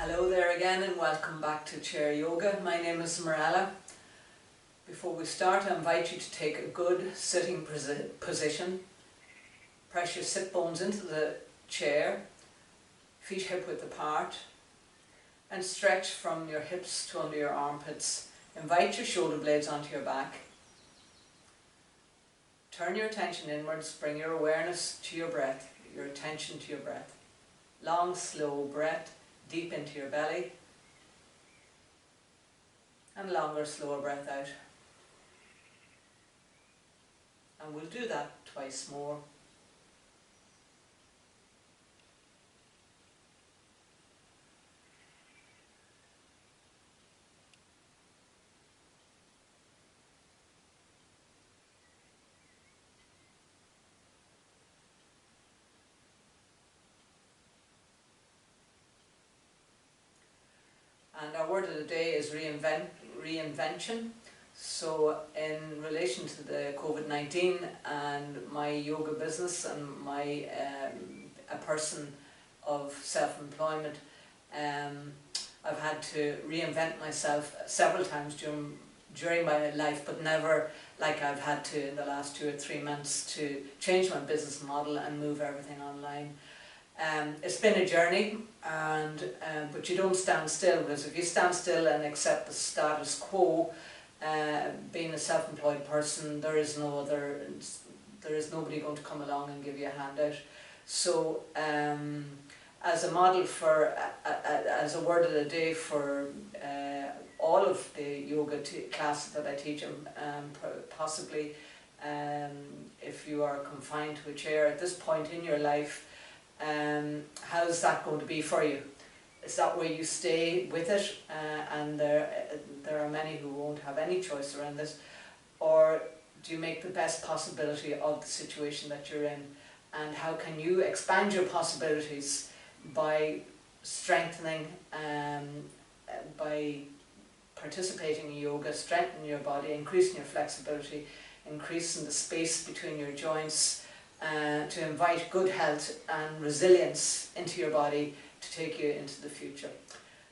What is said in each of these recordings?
Hello there again and welcome back to Chair Yoga. My name is Marella. Before we start, I invite you to take a good sitting position. Press your sit bones into the chair, feet hip width apart, and stretch from your hips to under your armpits. Invite your shoulder blades onto your back. Turn your attention inwards, bring your awareness to your breath, your attention to your breath. Long, slow breath, deep into your belly, and longer, slower breath out. And we'll do that twice more. And our word of the day is reinvention. So in relation to the COVID-19 and my yoga business and my a person of self-employment, I've had to reinvent myself several times during my life, but never like I've had to in the last 2 or 3 months to change my business model and move everything online. It's been a journey, but you don't stand still, because if you stand still and accept the status quo, being a self-employed person, there is nobody going to come along and give you a handout. So as a model for, as a word of the day for all of the yoga classes that I teach, and possibly if you are confined to a chair at this point in your life, how's that going to be for you? Is that where you stay with it, and there are many who won't have any choice around this, or do you make the best possibility of the situation that you're in, and how can you expand your possibilities by strengthening, by participating in yoga, strengthening your body, increasing your flexibility, increasing the space between your joints, to invite good health and resilience into your body to take you into the future.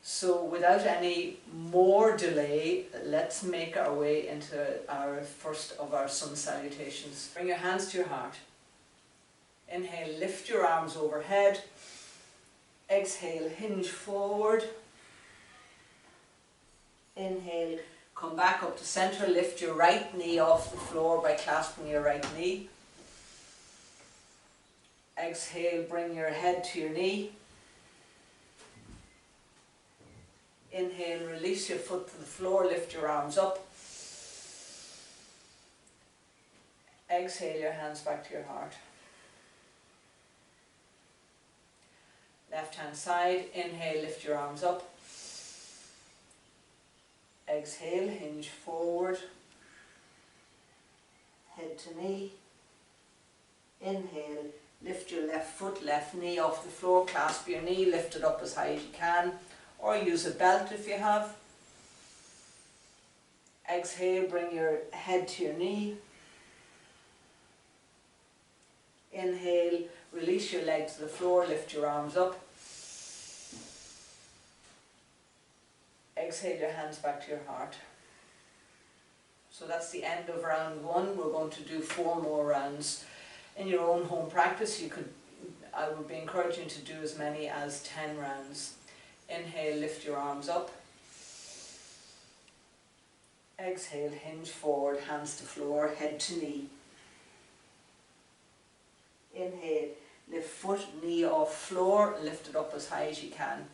So without any more delay, let's make our way into our first of our sun salutations. Bring your hands to your heart. Inhale, lift your arms overhead. Exhale, hinge forward. Inhale, come back up to center. Lift your right knee off the floor by clasping your right knee. Exhale, bring your head to your knee. Inhale, release your foot to the floor, lift your arms up. Exhale, your hands back to your heart. Left hand side, inhale, lift your arms up. Exhale, hinge forward. Head to knee. Inhale, lift your left foot, left knee off the floor, clasp your knee, lift it up as high as you can, or use a belt if you have. Exhale, bring your head to your knee. Inhale, release your leg to the floor, lift your arms up. Exhale, your hands back to your heart. So that's the end of round 1. We're going to do 4 more rounds. In your own home practice, I would be encouraging you to do as many as 10 rounds. Inhale, lift your arms up. Exhale, hinge forward, hands to floor, head to knee. Inhale, lift foot, knee off floor, lift it up as high as you can.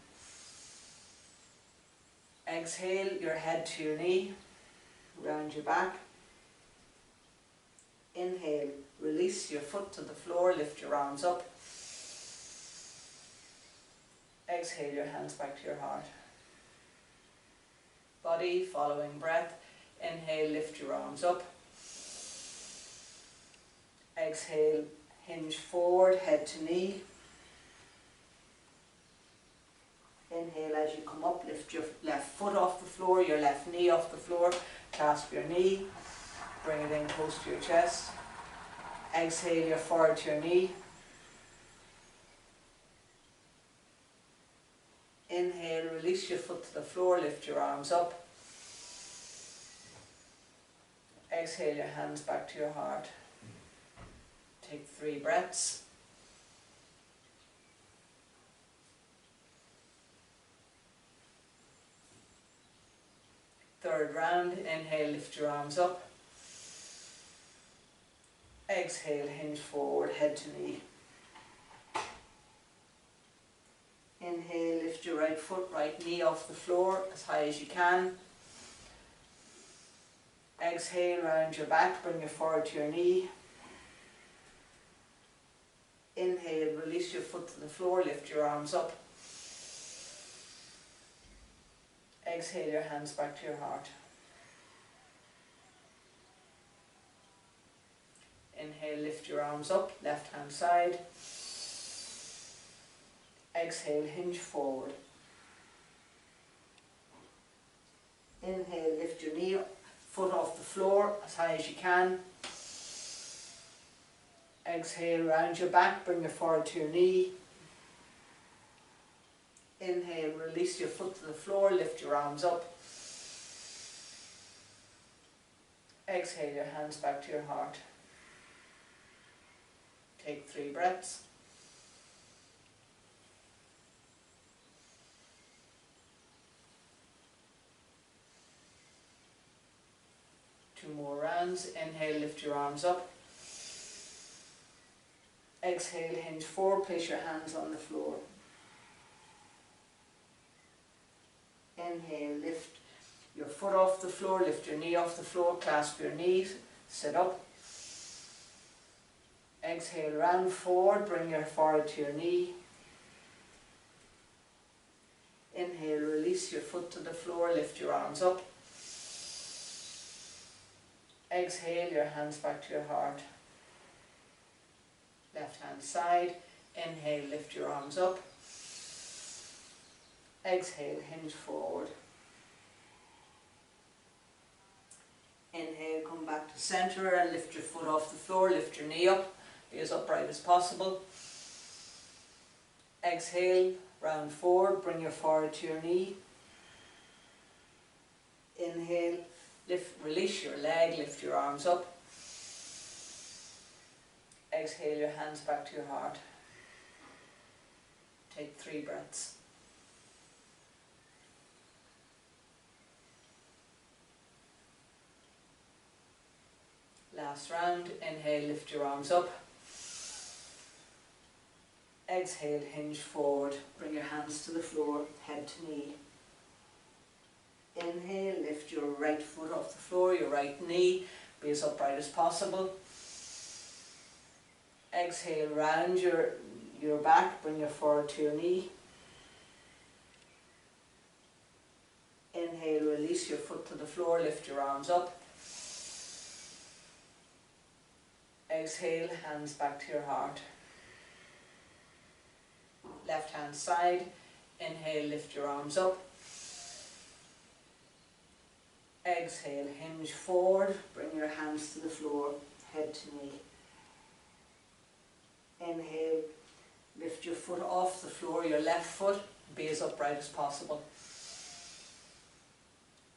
Exhale, your head to your knee, round your back. Inhale, release your foot to the floor, lift your arms up. Exhale, your hands back to your heart. Body following breath. Inhale, lift your arms up. Exhale, hinge forward, head to knee. Inhale, as you come up, lift your left foot off the floor, your left knee off the floor, clasp your knee, bring it in close to your chest. Exhale, your forward to your knee. Inhale, release your foot to the floor, lift your arms up. Exhale your hands back to your heart. Take 3 breaths. Third round, inhale, lift your arms up. Exhale, hinge forward, head to knee. Inhale, lift your right foot, right knee off the floor as high as you can. Exhale, round your back, bring your forward to your knee. Inhale, release your foot to the floor, lift your arms up. Exhale your hands back to your heart. Inhale, lift your arms up, left hand side. Exhale, hinge forward. Inhale, lift your knee, foot off the floor as high as you can. Exhale, round your back, bring your forward to your knee. Inhale, release your foot to the floor, lift your arms up. Exhale your hands back to your heart. Take 3 breaths. Two more rounds. Inhale, lift your arms up. Exhale, hinge forward, place your hands on the floor. Inhale, lift your foot off the floor, lift your knee off the floor, clasp your knees, sit up. Exhale, round forward, bring your forward to your knee. Inhale, release your foot to the floor, lift your arms up. Exhale, your hands back to your heart. Left hand side. Inhale, lift your arms up. Exhale, hinge forward. Inhale, come back to center and lift your foot off the floor, lift your knee up, be as upright as possible. Exhale, round forward, bring your forward to your knee. Inhale, release your leg, lift your arms up. Exhale your hands back to your heart. Take 3 breaths. Last round. Inhale, lift your arms up. Exhale, hinge forward. Bring your hands to the floor, head to knee. Inhale, lift your right foot off the floor, your right knee, be as upright as possible. Exhale, round your back, bring your forward to your knee. Inhale, release your foot to the floor, lift your arms up. Exhale, hands back to your heart. Left hand side. Inhale, lift your arms up. Exhale, hinge forward, bring your hands to the floor, head to knee. Inhale, lift your foot off the floor, your left foot, be as upright as possible.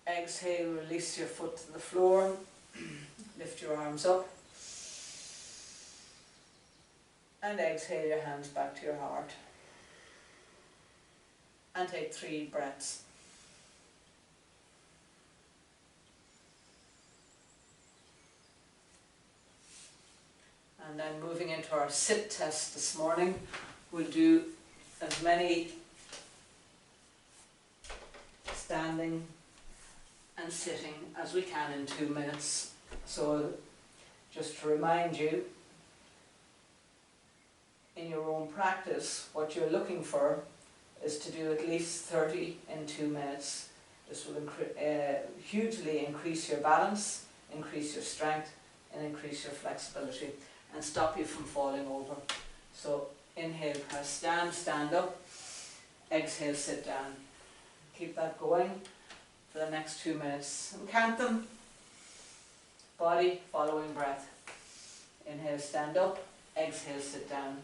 Exhale, release your foot to the floor, lift your arms up. And exhale your hands back to your heart. And take 3 breaths. And then moving into our sit test this morning, we'll do as many standing and sitting as we can in 2 minutes. So just to remind you, in your own practice, what you're looking for is to do at least 30 in 2 minutes. This will hugely increase your balance, increase your strength, and increase your flexibility, and stop you from falling over. So inhale, press stand, stand up. Exhale, sit down. Keep that going for the next 2 minutes. And count them. Body following breath. Inhale, stand up. Exhale, sit down.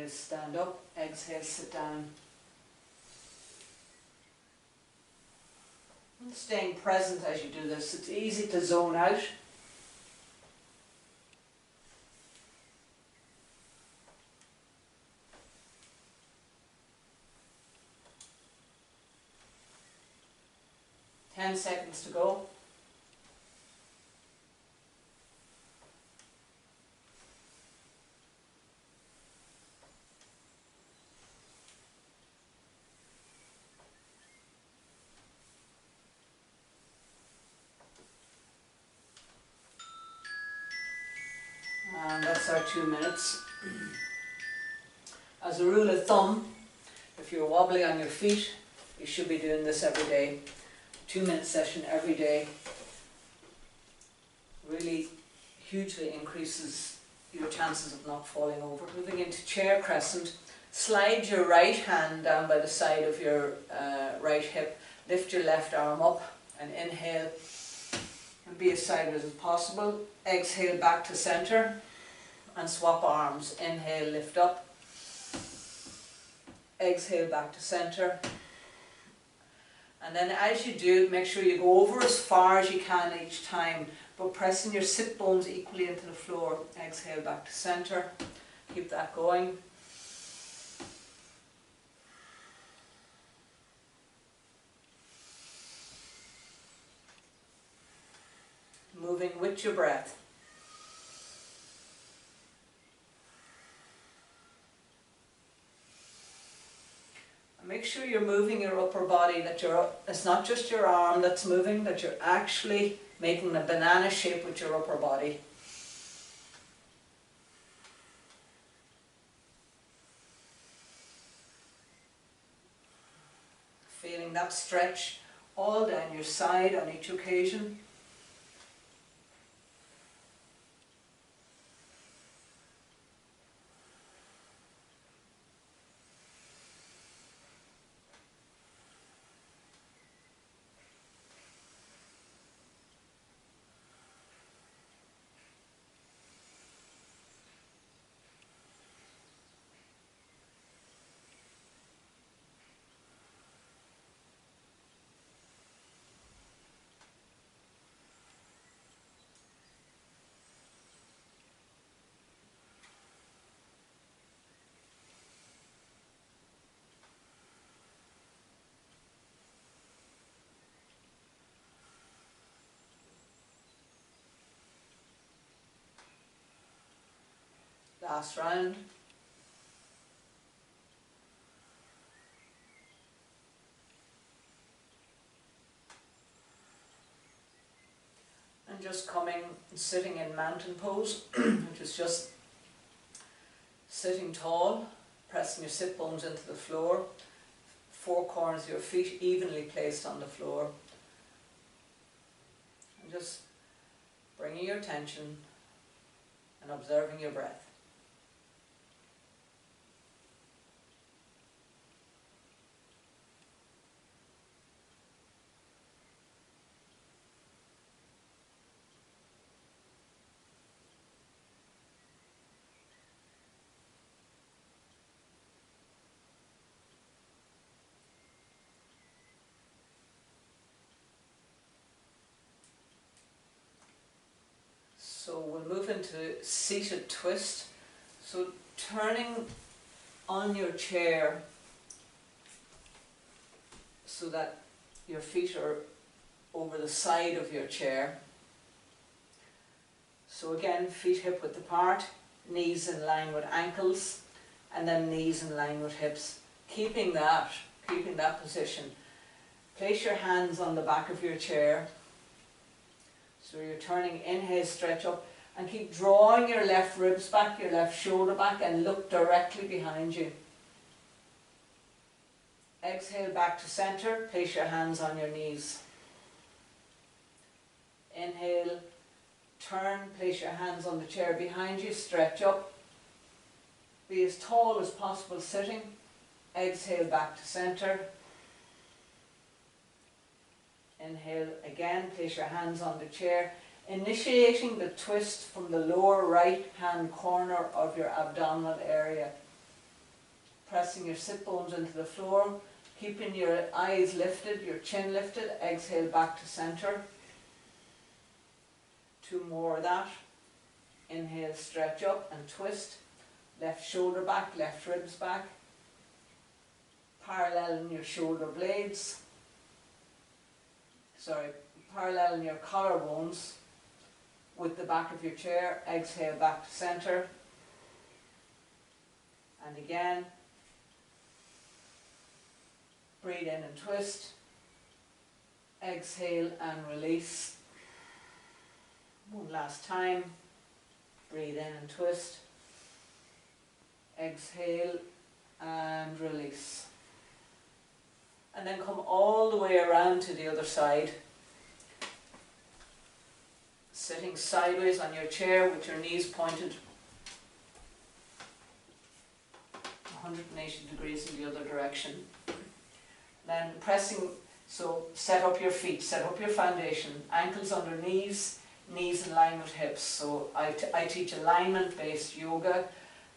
Inhale, stand up. Exhale, sit down. And staying present as you do this. It's easy to zone out. Ten seconds to go. And that's our 2 minutes. As a rule of thumb, if you're wobbly on your feet, you should be doing this every day. 2-minute session every day really hugely increases your chances of not falling over. Moving into chair crescent, slide your right hand down by the side of your right hip, lift your left arm up and inhale and be as sideways as possible. Exhale back to center and swap arms. Inhale, lift up. Exhale back to center. And then as you do, make sure you go over as far as you can each time, but pressing your sit bones equally into the floor. Exhale back to center. Keep that going. Moving with your breath. Make sure you're moving your upper body, that it's not just your arm that's moving, that you're actually making a banana shape with your upper body. Feeling that stretch all down your side on each occasion. Last round. And just coming and sitting in mountain pose, which is just sitting tall, pressing your sit bones into the floor, 4 corners of your feet evenly placed on the floor. And just bringing your attention and observing your breath. So we'll move into seated twist. So turning on your chair so that your feet are over the side of your chair. So again, feet hip width apart, knees in line with ankles, and then knees in line with hips. Keeping that position. Place your hands on the back of your chair. So you're turning, inhale, stretch up, and keep drawing your left ribs back, your left shoulder back, and look directly behind you. Exhale back to center, place your hands on your knees. Inhale, turn, place your hands on the chair behind you, stretch up. Be as tall as possible sitting. Exhale back to center. Inhale again, place your hands on the chair, initiating the twist from the lower right hand corner of your abdominal area. pressing your sit bones into the floor, keeping your eyes lifted, your chin lifted. Exhale back to center. 2 more of that. Inhale, stretch up and twist. Left shoulder back, left ribs back. Paralleling your shoulder blades. Paralleling your collarbones with the back of your chair. Exhale back to center. And again. Breathe in and twist. Exhale and release. One last time. Breathe in and twist. Exhale and release. And then come all the way around to the other side. Sitting sideways on your chair with your knees pointed 180 degrees in the other direction. Then pressing, so set up your feet, set up your foundation, ankles under knees, knees in line with hips. So I teach alignment-based yoga,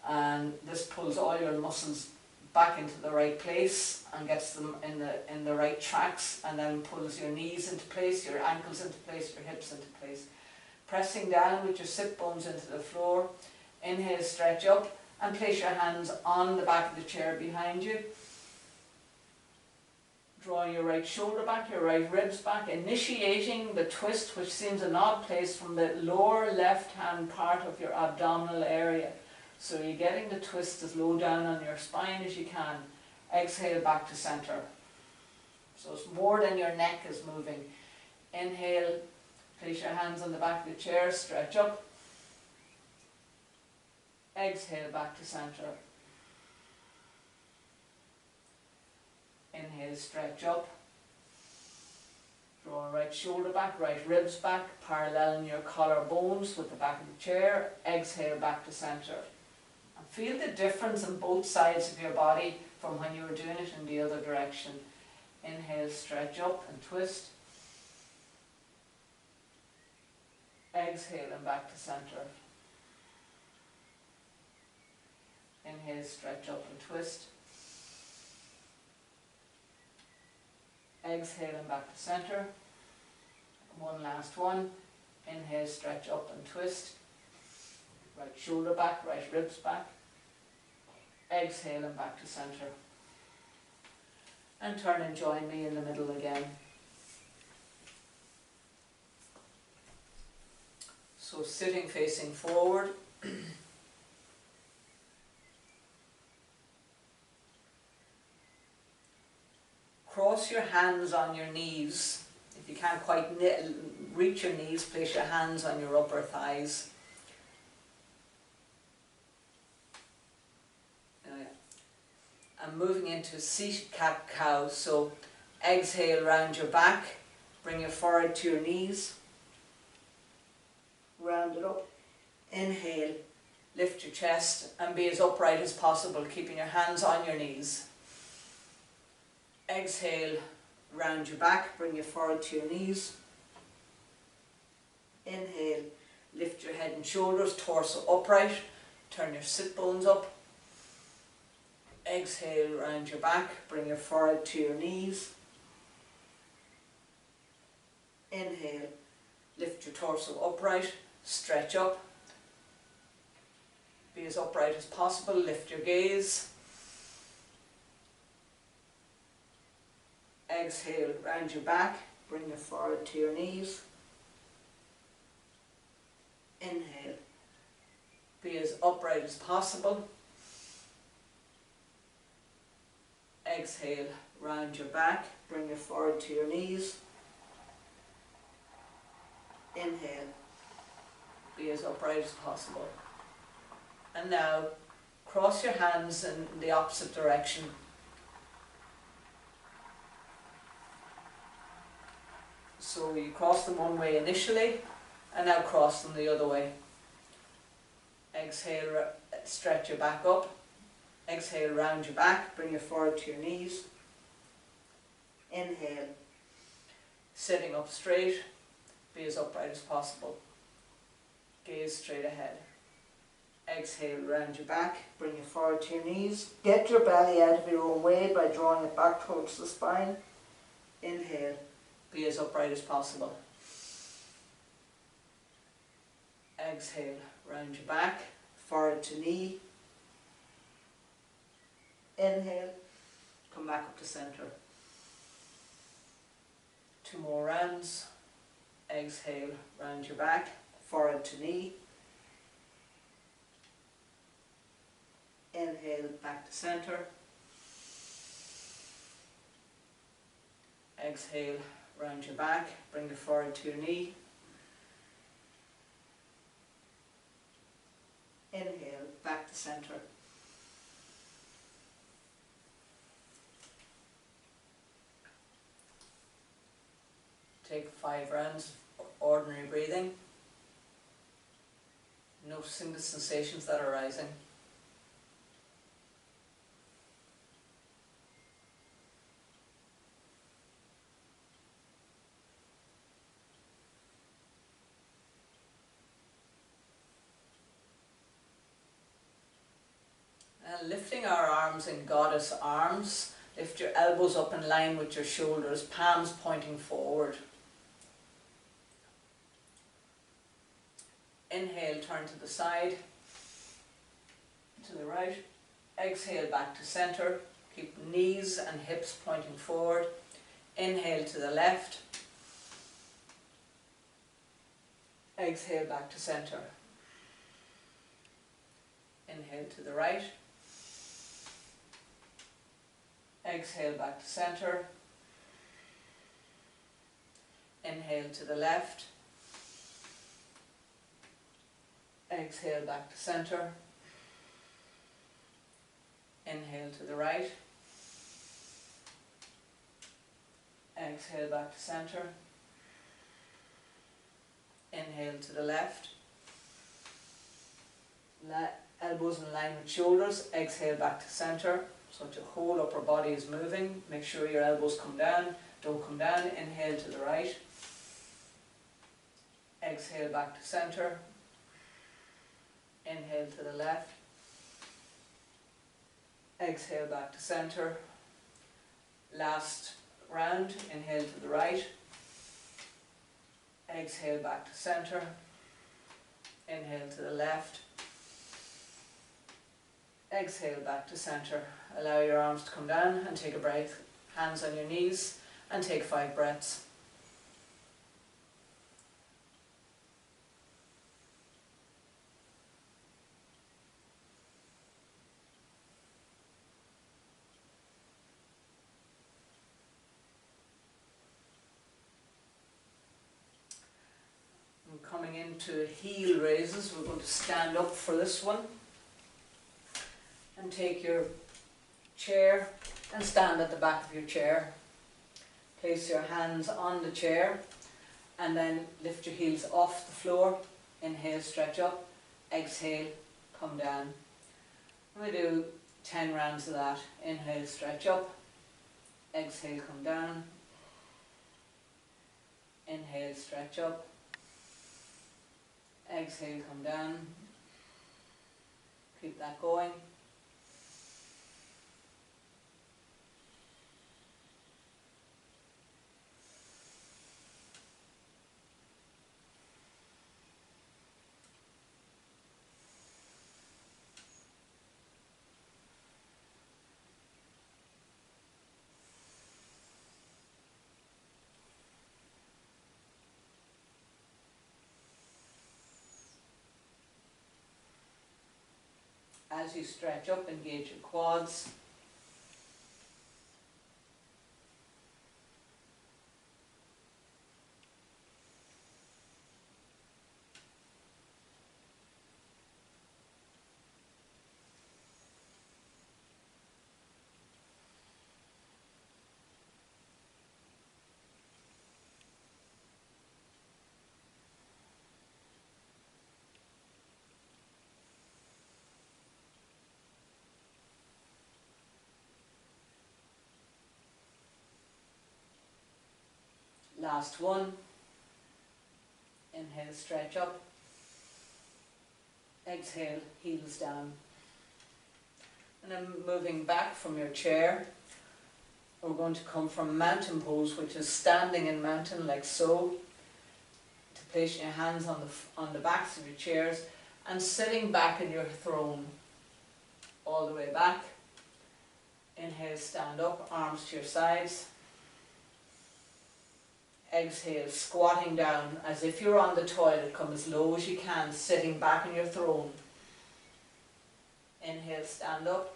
and this pulls all your muscles back into the right place and gets them in the right tracks, and then pulls your knees into place, your ankles into place, your hips into place. Pressing down with your sit bones into the floor. Inhale, stretch up, and place your hands on the back of the chair behind you. Drawing your right shoulder back, your right ribs back, initiating the twist, which seems an odd place, from the lower left hand part of your abdominal area. So you're getting the twist as low down on your spine as you can. Exhale back to center. So it's more than your neck is moving. Inhale, place your hands on the back of the chair, stretch up. Exhale back to center. Inhale, stretch up. Draw right shoulder back, right ribs back, paralleling your collarbones with the back of the chair. Exhale back to center. And feel the difference in both sides of your body from when you were doing it in the other direction. Inhale, stretch up and twist. Exhale and back to center. Inhale, stretch up and twist. Exhale and back to center. One last one. Inhale, stretch up and twist. Right shoulder back, right ribs back. Exhale and back to center. And turn and join me in the middle again. So sitting facing forward. Cross your hands on your knees. If you can't quite reach your knees, place your hands on your upper thighs. And moving into seated cat-cow. So exhale round your back, bring your forehead to your knees. Round it up. Inhale, lift your chest and be as upright as possible, keeping your hands on your knees. Exhale, round your back, bring your forehead to your knees. Inhale, lift your head and shoulders, torso upright, turn your sit bones up. Exhale, round your back, bring your forehead to your knees. Inhale, lift your torso upright, stretch up. Be as upright as possible, lift your gaze. Exhale, round your back, bring your forehead to your knees. Inhale, be as upright as possible. Exhale, round your back, bring your forehead to your knees. Inhale, be as upright as possible. And now, cross your hands in the opposite direction. So you cross them one way initially, and now cross them the other way. Exhale, stretch your back up. Exhale, round your back, bring your forehead to your knees. Inhale, sitting up straight, be as upright as possible. Gaze straight ahead. Exhale, round your back. Bring it forward to your knees. Get your belly out of your own way by drawing it back towards the spine. Inhale. Be as upright as possible. Exhale, round your back. Forward to knee. Inhale. Come back up to centre. 2 more rounds. Exhale, round your back. Forward to knee. Inhale. Back to centre. Exhale, round your back. Bring it forward to your knee. Inhale. Back to centre. Take 5 rounds of ordinary breathing. Noticing the sensations that are arising. And lifting our arms in goddess arms. Lift your elbows up in line with your shoulders, palms pointing forward. Inhale, turn to the side, to the right. Exhale, back to centre. Keep knees and hips pointing forward. Inhale to the left. Exhale, back to centre. Inhale to the right. Exhale, back to centre. Inhale to the left. Exhale, back to centre. Inhale to the right. Exhale, back to centre. Inhale to the left. Elbows in line with shoulders. Exhale, back to centre. So that your whole upper body is moving. Make sure your elbows come down. Don't come down. Inhale to the right. Exhale, back to centre. Inhale to the left. Exhale, back to centre. Last round. Inhale to the right. Exhale, back to centre. Inhale to the left. Exhale, back to centre. Allow your arms to come down and take a breath. Hands on your knees and take 5 breaths. And coming into heel raises, we're going to stand up for this one. And take your chair and stand at the back of your chair. Place your hands on the chair and then lift your heels off the floor. Inhale, stretch up. Exhale, come down. And we do 10 rounds of that. Inhale, stretch up. Exhale, come down. Inhale, stretch up. Exhale, come down. Keep that going. As you stretch up, engage your quads. Last one. Inhale, stretch up. Exhale, heels down. And then moving back from your chair, we're going to come from mountain pose, which is standing in mountain like so, to placing your hands on the backs of your chairs and sitting back in your throne all the way back. Inhale, stand up, arms to your sides. Exhale, squatting down as if you're on the toilet. Come as low as you can, sitting back in your throne. Inhale, stand up.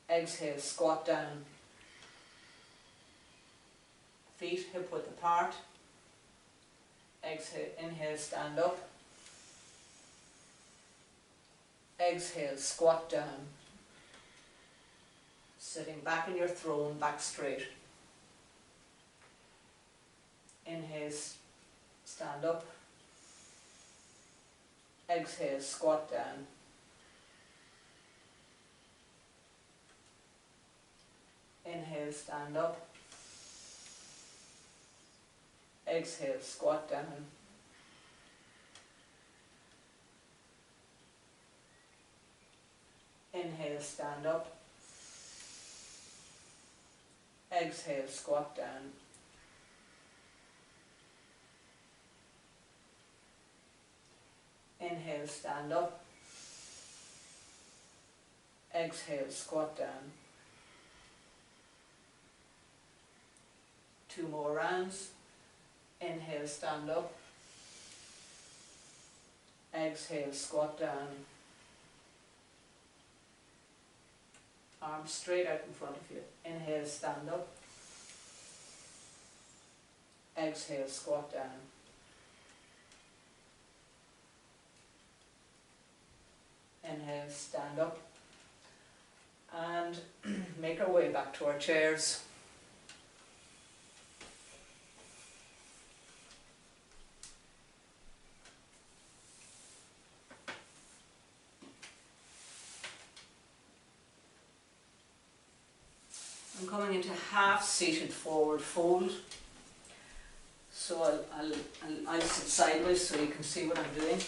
Exhale, squat down. Feet hip width apart. Exhale, inhale, stand up. Exhale, squat down. Sitting back in your throne, back straight. Inhale, stand up. Exhale, squat down. Inhale, stand up. Exhale, squat down. Inhale, stand up. Exhale, squat down. Inhale, stand up. Exhale, squat down. 2 more rounds. Inhale, stand up. Exhale, squat down. Arms straight out in front of you. Inhale, stand up. Exhale, squat down. Inhale, stand up. And make our way back to our chairs. I'm coming into half-seated forward fold. So I'll sit sideways so you can see what I'm doing.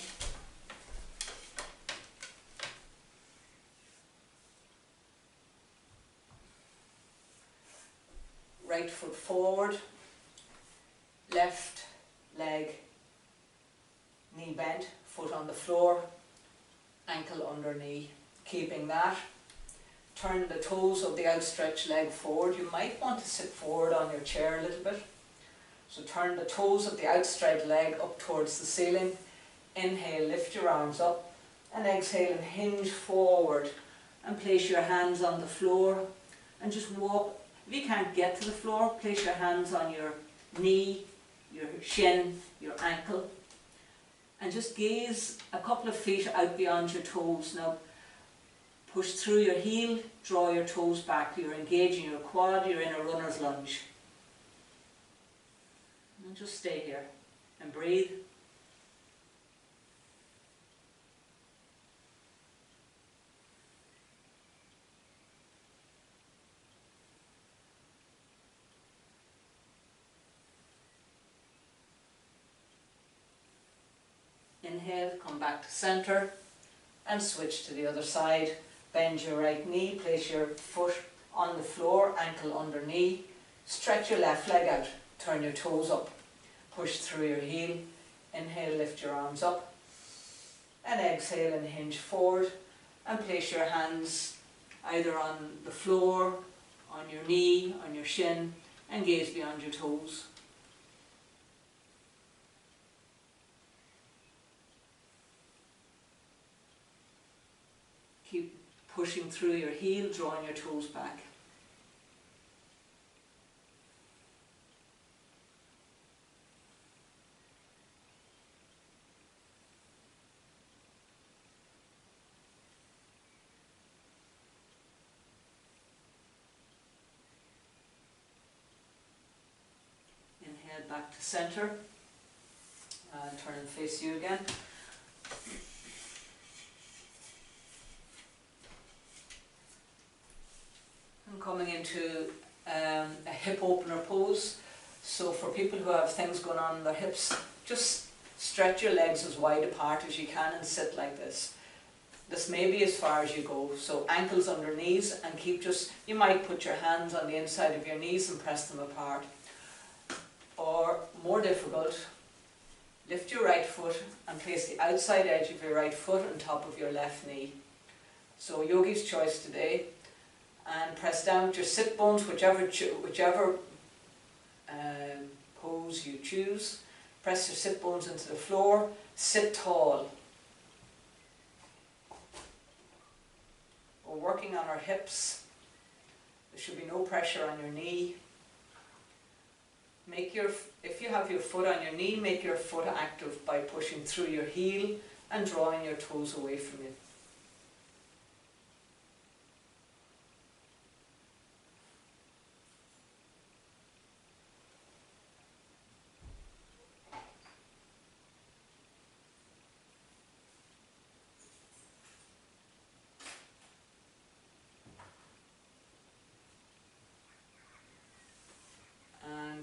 Right foot forward, left leg, knee bent, foot on the floor, ankle under knee. Keeping that. Turn the toes of the outstretched leg forward. You might want to sit forward on your chair a little bit. So turn the toes of the outstretched leg up towards the ceiling. Inhale, lift your arms up. And exhale and hinge forward. And place your hands on the floor. And just walk. If you can't get to the floor, place your hands on your knee, your shin, your ankle. And just gaze a couple of feet out beyond your toes. Now, push through your heel, draw your toes back. You're engaging your quad, you're in a runner's lunge. And just stay here and breathe. Inhale, come back to center and switch to the other side. Bend your right knee, place your foot on the floor, ankle under knee. Stretch your left leg out, turn your toes up. Push through your heel. Inhale, lift your arms up. And exhale and hinge forward. And place your hands either on the floor, on your knee, on your shin, and gaze beyond your toes. Keep pushing through your heel, drawing your toes back. Inhale back to center. And turn and face you again. I'm coming into a hip opener pose. So for people who have things going on in their hips, just Stretch your legs as wide apart as you can and sit like this. This may be as far as you go, so ankles under knees, and you might put your hands on the inside of your knees and press them apart. Or, more difficult, lift your right foot and place the outside edge of your right foot on top of your left knee. So yogi's choice today, and press down with your sit bones, whichever pose you choose. Press your sit bones into the floor, sit tall. We're working on our hips. There should be no pressure on your knee. If you have your foot on your knee, make your foot active by pushing through your heel and drawing your toes away from you.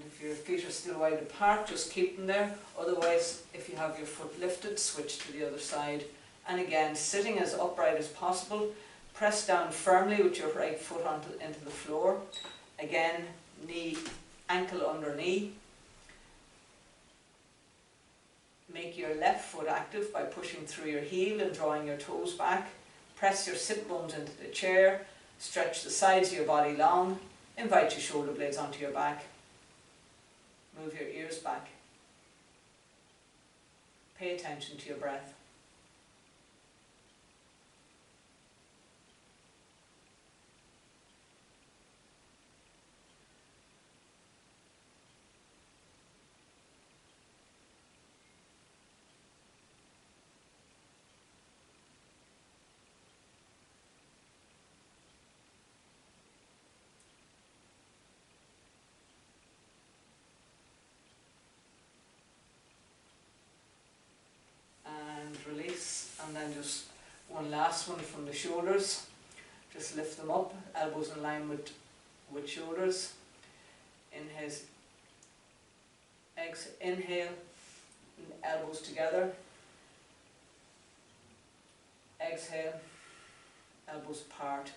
If your feet are still wide apart, just keep them there. Otherwise, if you have your foot lifted, switch to the other side. And again, sitting as upright as possible. Press down firmly with your right foot into the floor. Again, ankle under knee. Make your left foot active by pushing through your heel and drawing your toes back. Press your sit bones into the chair. Stretch the sides of your body long. Invite your shoulder blades onto your back. Move your ears back. Pay attention to your breath. Release, and then just one last one from the shoulders. Just lift them up, elbows in line with shoulders. Inhale, elbows together. Exhale, elbows apart.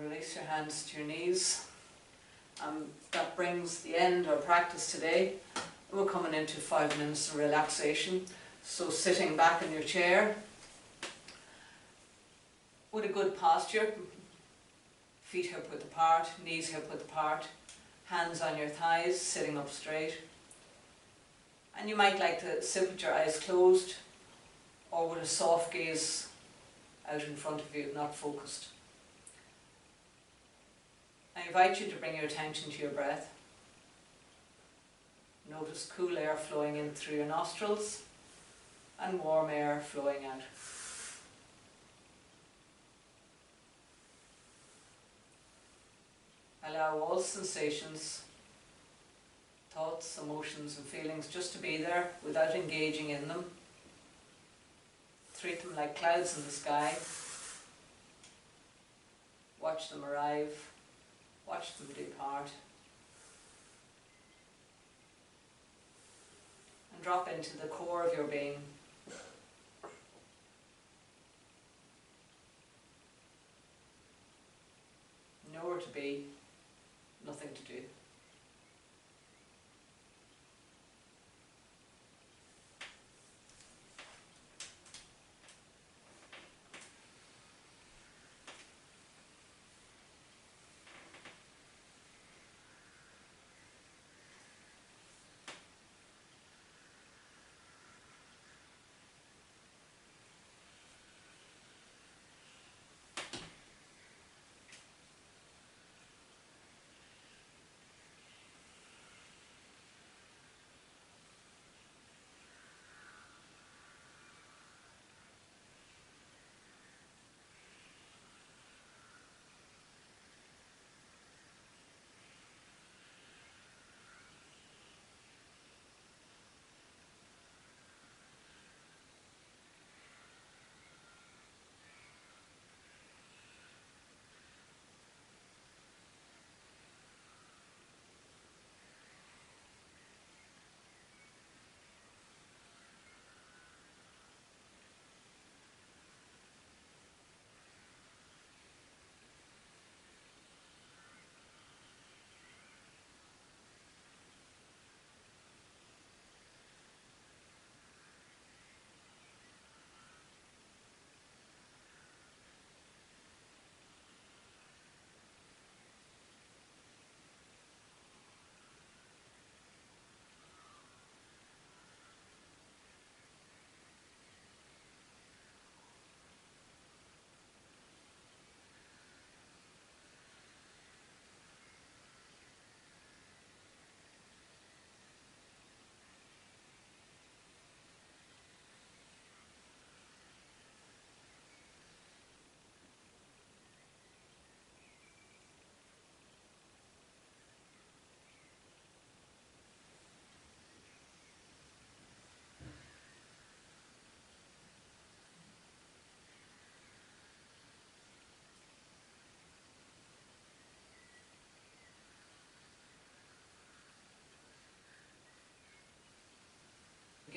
Release your hands to your knees. That brings the end of our practice today. We're coming into 5 minutes of relaxation. So sitting back in your chair with a good posture, feet hip width apart, knees hip width apart, hands on your thighs, sitting up straight. And you might like to sit with your eyes closed or with a soft gaze out in front of you, not focused. I invite you to bring your attention to your breath. Notice cool air flowing in through your nostrils and warm air flowing out. Allow all sensations, thoughts, emotions and feelings just to be there without engaging in them. Treat them like clouds in the sky. Watch them arrive. Watch them depart. And drop into the core of your being. Nowhere to be, nothing to do.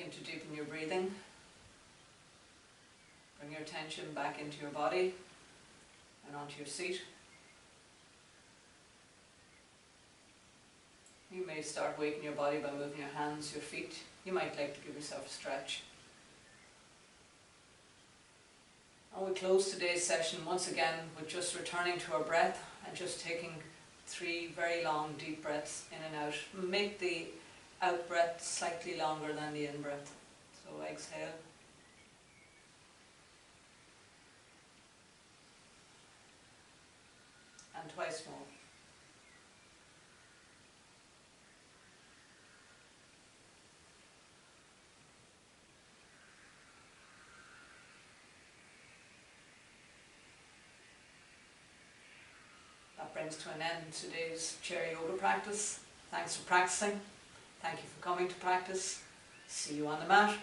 Begin to deepen your breathing. Bring your attention back into your body and onto your seat. You may start waking your body by moving your hands, your feet. You might like to give yourself a stretch. And we close today's session once again with just returning to our breath and just taking 3 very long deep breaths in and out. Make the out breath slightly longer than the in breath. So exhale. And twice more. That brings to an end today's chair yoga practice. Thanks for practicing. Thank you for coming to practice. See you on the mat.